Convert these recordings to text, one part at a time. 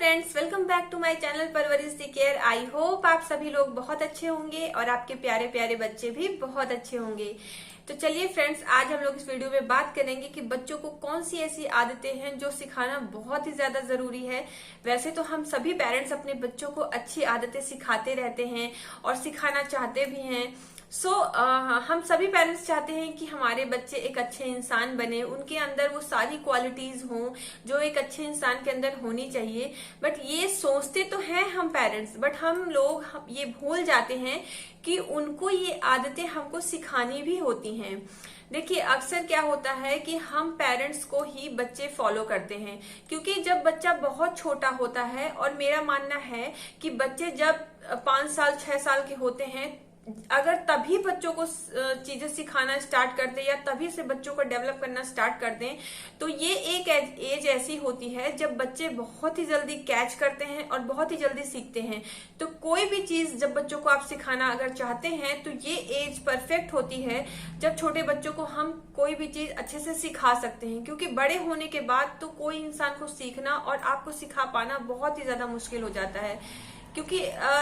Friends, welcome back to my channel Parvarish the care. I hope आप सभी लोग बहुत अच्छे होंगे और आपके प्यारे प्यारे बच्चे भी बहुत अच्छे होंगे। तो चलिए फ्रेंड्स, आज हम लोग इस वीडियो में बात करेंगे कि बच्चों को कौन सी ऐसी आदतें हैं जो सिखाना बहुत ही ज्यादा जरूरी है। वैसे तो हम सभी पेरेंट्स अपने बच्चों को अच्छी आदतें सिखाते रहते हैं और सिखाना चाहते भी हैं। हम सभी पेरेंट्स चाहते हैं कि हमारे बच्चे एक अच्छे इंसान बने, उनके अंदर वो सारी क्वालिटीज हों जो एक अच्छे इंसान के अंदर होनी चाहिए। बट ये सोचते तो हैं हम पेरेंट्स, बट हम लोग ये भूल जाते हैं कि उनको ये आदतें हमको सिखानी भी होती हैं। देखिए, अक्सर क्या होता है कि हम पेरेंट्स को ही बच्चे फॉलो करते हैं, क्योंकि जब बच्चा बहुत छोटा होता है, और मेरा मानना है कि बच्चे जब 5 साल 6 साल के होते हैं, अगर तभी बच्चों को चीजें सिखाना स्टार्ट कर दें या तभी से बच्चों को डेवलप करना स्टार्ट कर दें, तो ये एक एज ऐसी होती है जब बच्चे बहुत ही जल्दी कैच करते हैं और बहुत ही जल्दी सीखते हैं। तो कोई भी चीज जब बच्चों को आप सिखाना अगर चाहते हैं तो ये एज परफेक्ट होती है जब छोटे बच्चों को हम कोई भी चीज अच्छे से सिखा सकते हैं, क्योंकि बड़े होने के बाद तो कोई इंसान को सीखना और आपको सिखा पाना बहुत ही ज्यादा मुश्किल हो जाता है। क्योंकि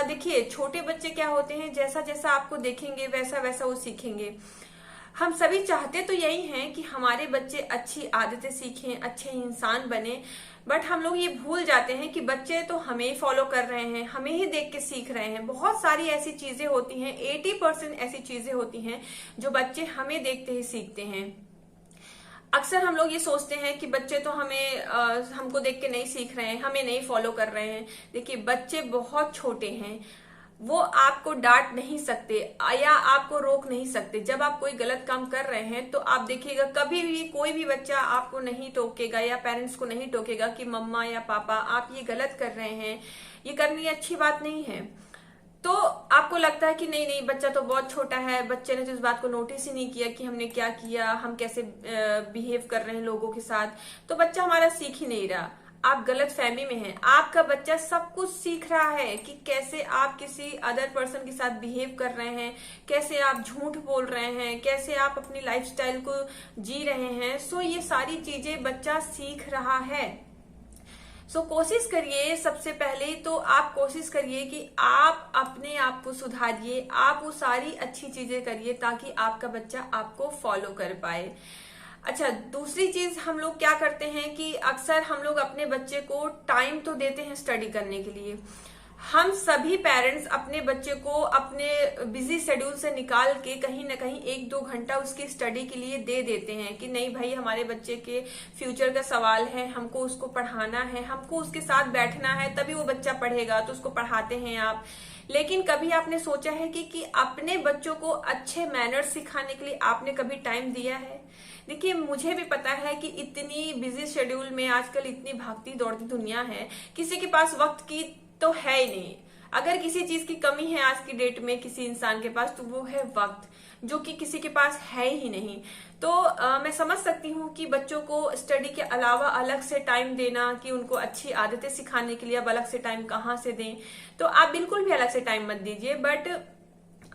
देखिए, छोटे बच्चे क्या होते हैं, जैसा जैसा आपको देखेंगे वैसा वैसा वो सीखेंगे। हम सभी चाहते तो यही हैं कि हमारे बच्चे अच्छी आदतें सीखें, अच्छे इंसान बने। बट हम लोग ये भूल जाते हैं कि बच्चे तो हमें ही फॉलो कर रहे हैं, हमें ही देख के सीख रहे हैं। बहुत सारी ऐसी चीजें होती हैं, 80% ऐसी चीजें होती हैं जो बच्चे हमें देखते ही सीखते हैं। अक्सर हम लोग ये सोचते हैं कि बच्चे तो हमको देख के नहीं सीख रहे हैं, हमें नहीं फॉलो कर रहे हैं। देखिए, बच्चे बहुत छोटे हैं, वो आपको डांट नहीं सकते या आपको रोक नहीं सकते। जब आप कोई गलत काम कर रहे हैं तो आप देखिएगा, कभी भी कोई भी बच्चा आपको नहीं टोकेगा या पेरेंट्स को नहीं टोकेगा कि मम्मा या पापा आप ये गलत कर रहे हैं, ये करनी अच्छी बात नहीं है। तो आपको लगता है कि नहीं नहीं, बच्चा तो बहुत छोटा है, बच्चे ने तो इस बात को नोटिस ही नहीं किया कि हमने क्या किया, हम कैसे बिहेव कर रहे हैं लोगों के साथ, तो बच्चा हमारा सीख ही नहीं रहा। आप गलत फहमी में हैं। आपका बच्चा सब कुछ सीख रहा है कि कैसे आप किसी अदर पर्सन के साथ बिहेव कर रहे हैं, कैसे आप झूठ बोल रहे हैं, कैसे आप अपनी लाइफस्टाइल को जी रहे हैं। सो ये सारी चीजें बच्चा सीख रहा है। कोशिश करिए, सबसे पहले तो आप कोशिश करिए कि आप अपने आप को सुधारिए, आप वो सारी अच्छी चीजें करिए ताकि आपका बच्चा आपको फॉलो कर पाए। अच्छा, दूसरी चीज हम लोग क्या करते हैं कि अक्सर हम लोग अपने बच्चे को टाइम तो देते हैं स्टडी करने के लिए। हम सभी पेरेंट्स अपने बच्चे को अपने बिजी शेड्यूल से निकाल के कहीं ना कहीं 1-2 घंटा उसकी स्टडी के लिए दे देते हैं कि नहीं भाई, हमारे बच्चे के फ्यूचर का सवाल है, हमको उसको पढ़ाना है, हमको उसके साथ बैठना है, तभी वो बच्चा पढ़ेगा, तो उसको पढ़ाते हैं आप। लेकिन कभी आपने सोचा है कि अपने बच्चों को अच्छे मैनर्स सिखाने के लिए आपने कभी टाइम दिया है? देखिए, मुझे भी पता है कि इतनी बिजी शेड्यूल में आजकल इतनी भागती दौड़ती दुनिया है, किसी के पास वक्त की तो है ही नहीं। अगर किसी चीज की कमी है आज की डेट में किसी इंसान के पास, तो वो है वक्त, जो कि किसी के पास है ही नहीं। तो मैं समझ सकती हूँ कि बच्चों को स्टडी के अलावा अलग से टाइम देना, कि उनको अच्छी आदतें सिखाने के लिए अब अलग से टाइम कहाँ से दें। तो आप बिल्कुल भी अलग से टाइम मत दीजिए, बट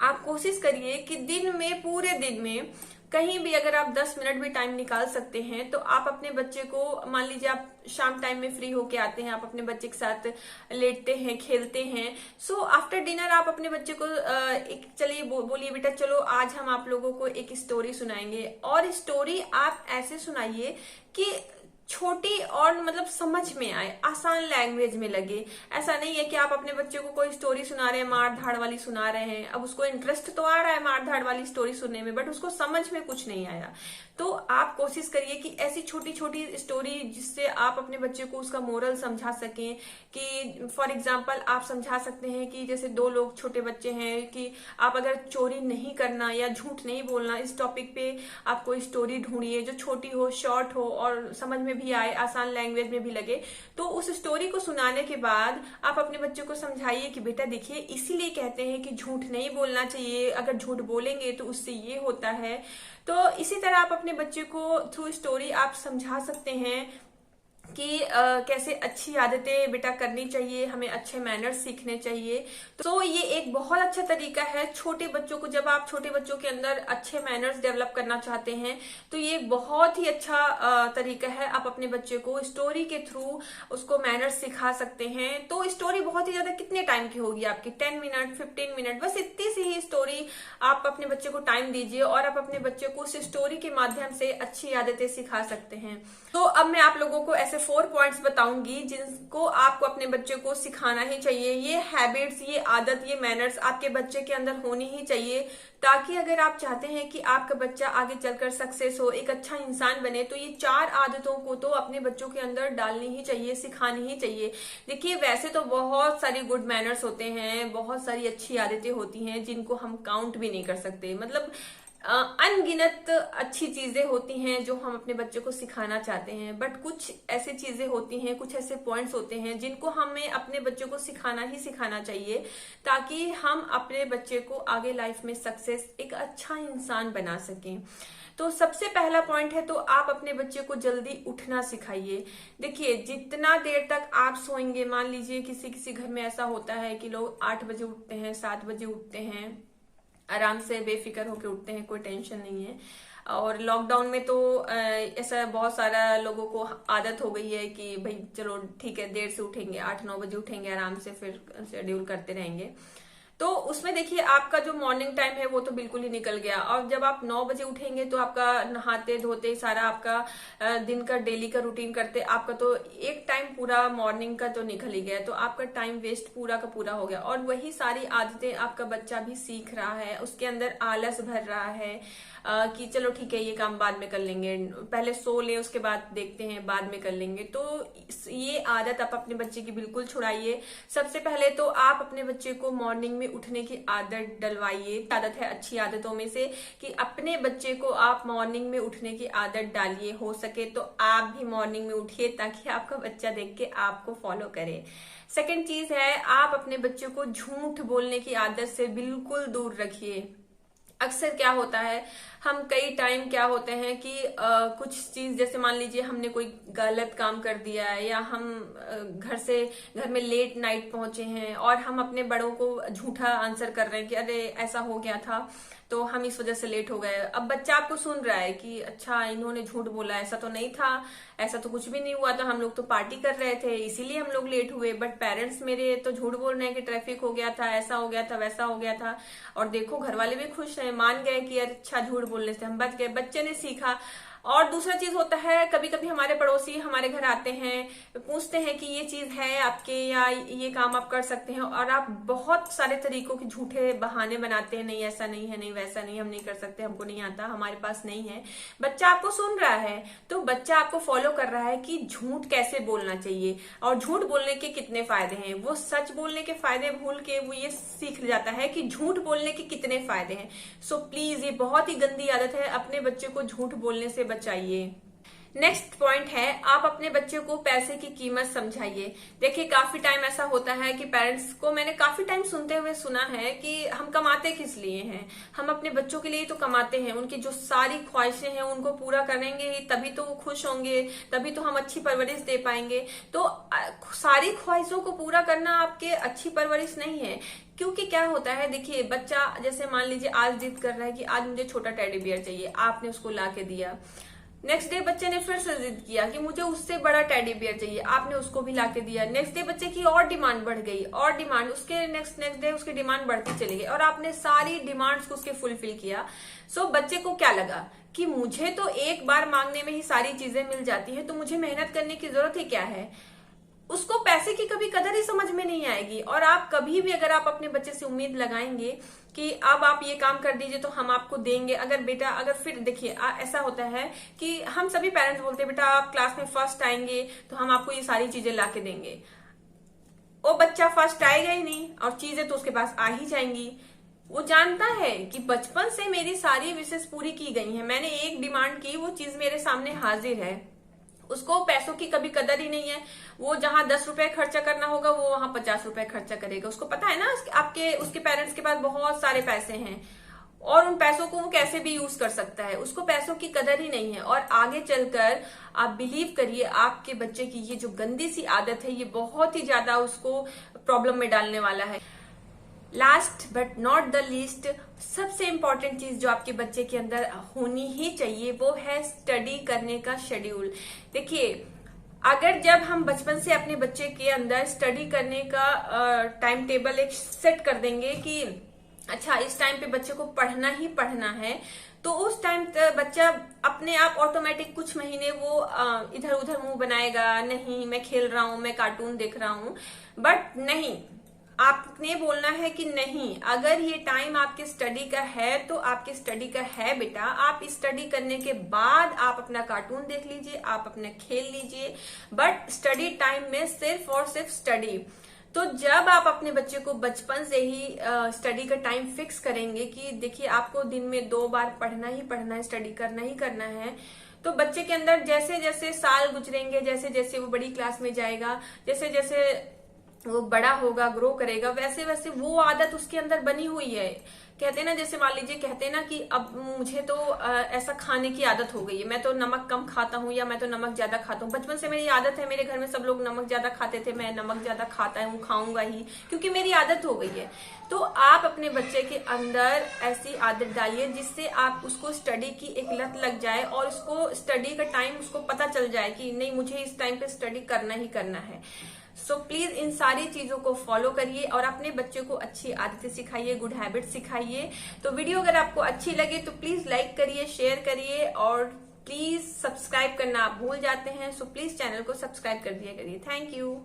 आप कोशिश करिए कि दिन में, पूरे दिन में कहीं भी अगर आप 10 मिनट भी टाइम निकाल सकते हैं तो आप अपने बच्चे को, मान लीजिए आप शाम टाइम में फ्री होके आते हैं, आप अपने बच्चे के साथ लेटते हैं, खेलते हैं। आफ्टर डिनर आप अपने बच्चे को चलिए बोलिए बेटा, चलो आज हम आप लोगों को एक स्टोरी सुनाएंगे। और स्टोरी आप ऐसे सुनाइए कि छोटी और मतलब समझ में आए, आसान लैंग्वेज में लगे। ऐसा नहीं है कि आप अपने बच्चे को कोई स्टोरी सुना रहे हैं, मार धाड़ वाली सुना रहे हैं। अब उसको इंटरेस्ट तो आ रहा है मार धाड़ वाली स्टोरी सुनने में, बट उसको समझ में कुछ नहीं आया। तो आप कोशिश करिए कि ऐसी छोटी छोटी स्टोरी जिससे आप अपने बच्चे को उसका मोरल समझा सकें। कि फॉर एग्जाम्पल आप समझा सकते हैं कि जैसे 2 लोग छोटे बच्चे हैं, कि आप अगर चोरी नहीं करना या झूठ नहीं बोलना, इस टॉपिक पे आप कोई स्टोरी ढूंढिए जो छोटी हो, शॉर्ट हो और समझ में भी आए, आसान लैंग्वेज में भी लगे। तो उस स्टोरी को सुनाने के बाद आप अपने बच्चे को समझाइए कि बेटा देखिए, इसीलिए कहते हैं कि झूठ नहीं बोलना चाहिए, अगर झूठ बोलेंगे तो उससे ये होता है। तो इसी तरह आप अपने बच्चे को थ्रू स्टोरी आप समझा सकते हैं कि कैसे अच्छी आदतें बेटा करनी चाहिए, हमें अच्छे मैनर्स सीखने चाहिए। तो ये एक बहुत अच्छा तरीका है छोटे बच्चों को, जब आप छोटे बच्चों के अंदर अच्छे मैनर्स डेवलप करना चाहते हैं तो ये एक बहुत ही अच्छा तरीका है। आप अपने बच्चे को स्टोरी के थ्रू उसको मैनर्स सिखा सकते हैं। तो स्टोरी बहुत ही ज्यादा कितने टाइम की होगी आपकी, 10 मिनट 15 मिनट, बस इतनी सी ही स्टोरी आप अपने बच्चे को टाइम दीजिए और आप अपने बच्चे को उस स्टोरी के माध्यम से अच्छी आदतें सिखा सकते हैं। तो अब मैं आप लोगों को ऐसे 4 पॉइंट्स बताऊंगी जिनको आपको अपने बच्चे को सिखाना ही चाहिए। ये हैबिट्स, ये आदत, ये मैनर्स आपके बच्चे के अंदर होनी ही चाहिए, ताकि अगर आप चाहते हैं कि आपका बच्चा आगे चलकर सक्सेस हो, एक अच्छा इंसान बने, तो ये 4 आदतों को तो अपने बच्चों के अंदर डालनी ही चाहिए, सिखानी ही चाहिए। देखिए वैसे तो बहुत सारी गुड मैनर्स होते हैं, बहुत सारी अच्छी आदतें होती हैं जिनको हम काउंट भी नहीं कर सकते, मतलब अनगिनत अच्छी चीजें होती हैं जो हम अपने बच्चे को सिखाना चाहते हैं। बट कुछ ऐसी चीजें होती हैं, कुछ ऐसे पॉइंट्स होते हैं जिनको हमें अपने बच्चे को सिखाना ही सिखाना चाहिए, ताकि हम अपने बच्चे को आगे लाइफ में सक्सेस, एक अच्छा इंसान बना सकें। तो सबसे पहला पॉइंट है, तो आप अपने बच्चे को जल्दी उठना सिखाइए। देखिए जितना देर तक आप सोएंगे, मान लीजिए किसी किसी घर में ऐसा होता है कि लोग 8 बजे उठते हैं, 7 बजे उठते हैं, आराम से बेफिक्र होके उठते हैं, कोई टेंशन नहीं है। और लॉकडाउन में तो ऐसा बहुत सारा लोगों को आदत हो गई है कि भाई चलो ठीक है देर से उठेंगे, 8-9 बजे उठेंगे, आराम से फिर शेड्यूल करते रहेंगे। तो उसमें देखिए आपका जो मॉर्निंग टाइम है वो तो बिल्कुल ही निकल गया। और जब आप 9 बजे उठेंगे तो आपका नहाते धोते सारा आपका दिन का डेली का रूटीन करते आपका तो एक टाइम पूरा मॉर्निंग का तो निकल ही गया, तो आपका टाइम वेस्ट पूरा का पूरा हो गया। और वही सारी आदतें आपका बच्चा भी सीख रहा है, उसके अंदर आलस भर रहा है कि चलो ठीक है ये काम बाद में कर लेंगे, पहले सो ले उसके बाद देखते हैं, बाद में कर लेंगे। तो ये आदत आप अपने बच्चे की बिल्कुल छुड़ाइए। सबसे पहले तो आप अपने बच्चे को मॉर्निंग में उठने की आदत डलवाइए। आदत है अच्छी आदतों में से कि अपने बच्चे को आप मॉर्निंग में उठने की आदत डालिए। हो सके तो आप भी मॉर्निंग में उठिए ताकि आपका बच्चा देख के आपको फॉलो करे। सेकंड चीज है, आप अपने बच्चे को झूठ बोलने की आदत से बिल्कुल दूर रखिए। अक्सर क्या होता है, हम कई टाइम क्या होते हैं कि कुछ चीज जैसे मान लीजिए हमने कोई गलत काम कर दिया है, या हम घर में लेट नाइट पहुंचे हैं और हम अपने बड़ों को झूठा आंसर कर रहे हैं कि अरे ऐसा हो गया था तो हम इस वजह से लेट हो गए। अब बच्चा आपको सुन रहा है कि अच्छा इन्होंने झूठ बोला, ऐसा तो नहीं था, ऐसा तो कुछ भी नहीं हुआ था, हम लोग तो पार्टी कर रहे थे इसीलिए हम लोग लेट हुए। बट पेरेंट्स मेरे तो झूठ बोल रहे हैं कि ट्रैफिक हो गया था, ऐसा हो गया था, वैसा हो गया था। और देखो घर वाले भी खुश हैं, मान गए कि यार अच्छा झूठ बोलने से हम बच गए, बच्चे ने सीखा। और दूसरा चीज होता है, कभी कभी हमारे पड़ोसी हमारे घर आते हैं, पूछते हैं कि ये चीज है आपके, या ये काम आप कर सकते हैं, और आप बहुत सारे तरीकों के झूठे बहाने बनाते हैं, नहीं ऐसा नहीं है, नहीं वैसा नहीं, हम नहीं कर सकते, हमको नहीं आता, हमारे पास नहीं है। बच्चा आपको सुन रहा है तो बच्चा आपको फॉलो कर रहा है कि झूठ कैसे बोलना चाहिए और झूठ बोलने के कितने फायदे हैं। वो सच बोलने के फायदे भूल के वो ये सीख जाता है कि झूठ बोलने के कितने फायदे हैं। सो प्लीज ये बहुत ही गंदी आदत है, अपने बच्चे को झूठ बोलने से बचाइए। नेक्स्ट पॉइंट है, आप अपने बच्चे को पैसे की कीमत समझाइए। देखिए काफी टाइम ऐसा होता है कि पेरेंट्स को मैंने काफी टाइम सुनते हुए सुना है कि हम कमाते किस लिए हैं, हम अपने बच्चों के लिए तो कमाते हैं, उनकी जो सारी ख्वाहिशें हैं उनको पूरा करेंगे तभी तो वो खुश होंगे, तभी तो हम अच्छी परवरिश दे पाएंगे। तो सारी ख्वाहिशों को पूरा करना आपके अच्छी परवरिश नहीं है। क्योंकि क्या होता है, देखिए बच्चा जैसे मान लीजिए आज जिद कर रहा है कि आज मुझे छोटा टेडी बियर चाहिए, आपने उसको ला के दिया। नेक्स्ट डे बच्चे ने फिर से जिद किया कि मुझे उससे बड़ा टेडी बियर चाहिए, आपने उसको भी लाके दिया। नेक्स्ट डे बच्चे की और डिमांड बढ़ गई, और डिमांड, उसके नेक्स्ट डे उसकी डिमांड बढ़ती चली गई और आपने सारी डिमांड्स को उसके फुलफिल किया। सो बच्चे को क्या लगा कि मुझे तो एक बार मांगने में ही सारी चीजें मिल जाती है, तो मुझे मेहनत करने की जरूरत ही क्या है। उसको पैसे की कभी कदर ही समझ में नहीं आएगी। और आप कभी भी अगर आप अपने बच्चे से उम्मीद लगाएंगे कि अब आप ये काम कर दीजिए तो हम आपको देंगे, अगर फिर देखिए ऐसा होता है कि हम सभी पेरेंट्स बोलते हैं बेटा आप क्लास में फर्स्ट आएंगे तो हम आपको ये सारी चीजें ला के देंगे। वो बच्चा फर्स्ट आएगा ही नहीं और चीजें तो उसके पास आ ही जाएंगी। वो जानता है कि बचपन से मेरी सारी विशेष पूरी की गई है, मैंने एक डिमांड की, वो चीज मेरे सामने हाजिर है। उसको पैसों की कभी कदर ही नहीं है। वो जहां 10 रुपए खर्चा करना होगा वो वहां 50 रुपए खर्चा करेगा। उसको पता है ना उसके पेरेंट्स के पास बहुत सारे पैसे हैं। और उन पैसों को वो कैसे भी यूज कर सकता है, उसको पैसों की कदर ही नहीं है। और आगे चलकर आप बिलीव करिए, आपके बच्चे की ये जो गंदी सी आदत है ये बहुत ही ज्यादा उसको प्रॉब्लम में डालने वाला है। Last but not the least, सबसे इंपॉर्टेंट चीज जो आपके बच्चे के अंदर होनी ही चाहिए वो है स्टडी करने का शेड्यूल। देखिए, अगर जब हम बचपन से अपने बच्चे के अंदर स्टडी करने का टाइम टेबल एक सेट कर देंगे कि अच्छा इस टाइम पे बच्चे को पढ़ना ही पढ़ना है, तो उस टाइम बच्चा अपने आप ऑटोमेटिक कुछ महीने वो इधर उधर मुंह बनाएगा, नहीं मैं खेल रहा हूं, मैं कार्टून देख रहा हूं। बट नहीं, आपने बोलना है कि नहीं, अगर ये टाइम आपके स्टडी का है तो आपके स्टडी का है बेटा। आप स्टडी करने के बाद आप अपना कार्टून देख लीजिए, आप अपना खेल लीजिए, बट स्टडी टाइम में सिर्फ और सिर्फ स्टडी। तो जब आप अपने बच्चे को बचपन से ही स्टडी का टाइम फिक्स करेंगे कि देखिए आपको दिन में 2 बार पढ़ना ही पढ़ना है, स्टडी करना ही करना है, तो बच्चे के अंदर जैसे जैसे साल गुजरेंगे, जैसे जैसे वो बड़ी क्लास में जाएगा, जैसे जैसे वो बड़ा होगा, ग्रो करेगा, वैसे वैसे वो आदत उसके अंदर बनी हुई है। कहते हैं ना, जैसे मान लीजिए कहते हैं ना कि अब मुझे तो ऐसा खाने की आदत हो गई है, मैं तो नमक कम खाता हूँ या मैं तो नमक ज्यादा खाता हूँ। बचपन से मेरी आदत है, मेरे घर में सब लोग नमक ज्यादा खाते थे, मैं नमक ज्यादा खाता हूँ, खाऊंगा ही, क्योंकि मेरी आदत हो गई है। तो आप अपने बच्चे के अंदर ऐसी आदत डालिए जिससे आप उसको स्टडी की एक लत लग जाए और उसको स्टडी का टाइम उसको पता चल जाए कि नहीं, मुझे इस टाइम पे स्टडी करना ही करना है। सो प्लीज इन सारी चीजों को फॉलो करिए और अपने बच्चे को अच्छी आदतें सिखाइए, गुड हैबिट सिखाइए। तो वीडियो अगर आपको अच्छी लगे तो प्लीज लाइक करिए, शेयर करिए और प्लीज सब्सक्राइब करना आप भूल जाते हैं, सो प्लीज चैनल को सब्सक्राइब कर दिया करिए। Thank you.